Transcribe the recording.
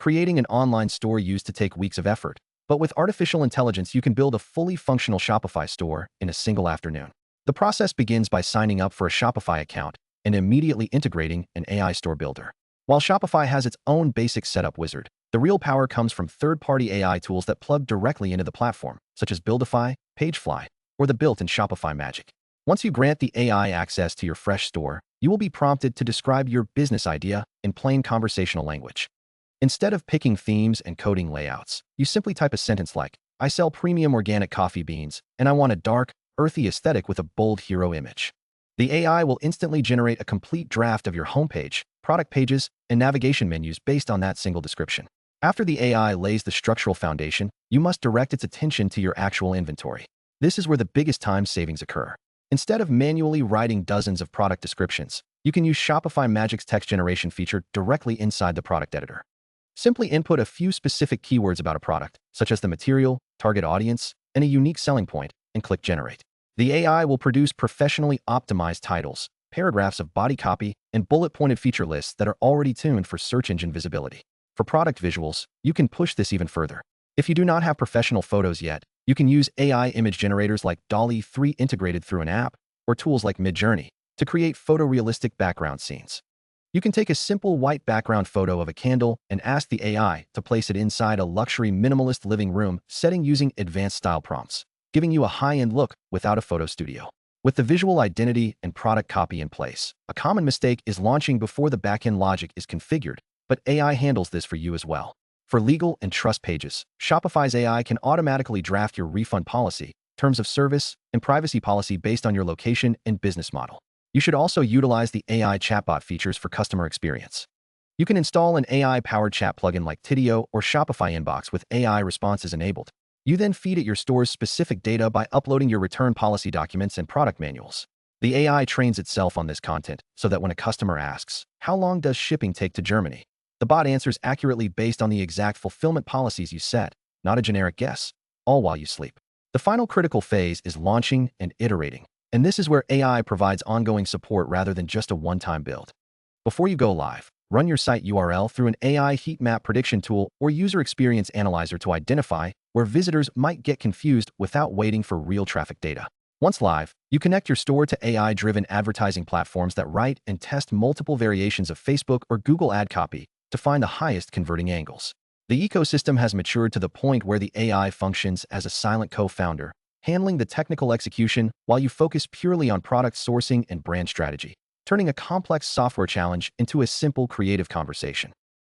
creating an online store used to take weeks of effort. But with artificial intelligence, you can build a fully functional Shopify store in a single afternoon. The process begins by signing up for a Shopify account and immediately integrating an AI store builder. While Shopify has its own basic setup wizard, the real power comes from third-party AI tools that plug directly into the platform, such as Buildify, PageFly, or the built-in Shopify Magic. Once you grant the AI access to your fresh store, you will be prompted to describe your business idea in plain conversational language. Instead of picking themes and coding layouts, you simply type a sentence like, "I sell premium organic coffee beans, and I want a dark, earthy aesthetic with a bold hero image." The AI will instantly generate a complete draft of your homepage, product pages, and navigation menus based on that single description. After the AI lays the structural foundation, you must direct its attention to your actual inventory. This is where the biggest time savings occur. Instead of manually writing dozens of product descriptions, you can use Shopify Magic's text generation feature directly inside the product editor. Simply input a few specific keywords about a product, such as the material, target audience, and a unique selling point, and click Generate. The AI will produce professionally optimized titles, paragraphs of body copy, and bullet-pointed feature lists that are already tuned for search engine visibility. For product visuals, you can push this even further. If you do not have professional photos yet, you can use AI image generators like DALL-E 3 integrated through an app, or tools like Midjourney, to create photorealistic background scenes. You can take a simple white background photo of a candle and ask the AI to place it inside a luxury minimalist living room setting using advanced style prompts, giving you a high-end look without a photo studio. With the visual identity and product copy in place, a common mistake is launching before the backend logic is configured, but AI handles this for you as well. For legal and trust pages, Shopify's AI can automatically draft your refund policy, terms of service, and privacy policy based on your location and business model. You should also utilize the AI chatbot features for customer experience. You can install an AI-powered chat plugin like Tidio or Shopify Inbox with AI responses enabled. You then feed it your store's specific data by uploading your return policy documents and product manuals. The AI trains itself on this content so that when a customer asks, "How long does shipping take to Germany?" the bot answers accurately based on the exact fulfillment policies you set, not a generic guess, all while you sleep. The final critical phase is launching and iterating, and this is where AI provides ongoing support rather than just a one-time build. Before you go live, run your site URL through an AI heat map prediction tool or user experience analyzer to identify where visitors might get confused without waiting for real traffic data. Once live, you connect your store to AI-driven advertising platforms that write and test multiple variations of Facebook or Google ad copy to find the highest converting angles. The ecosystem has matured to the point where the AI functions as a silent co-founder, handling the technical execution while you focus purely on product sourcing and brand strategy, turning a complex software challenge into a simple creative conversation.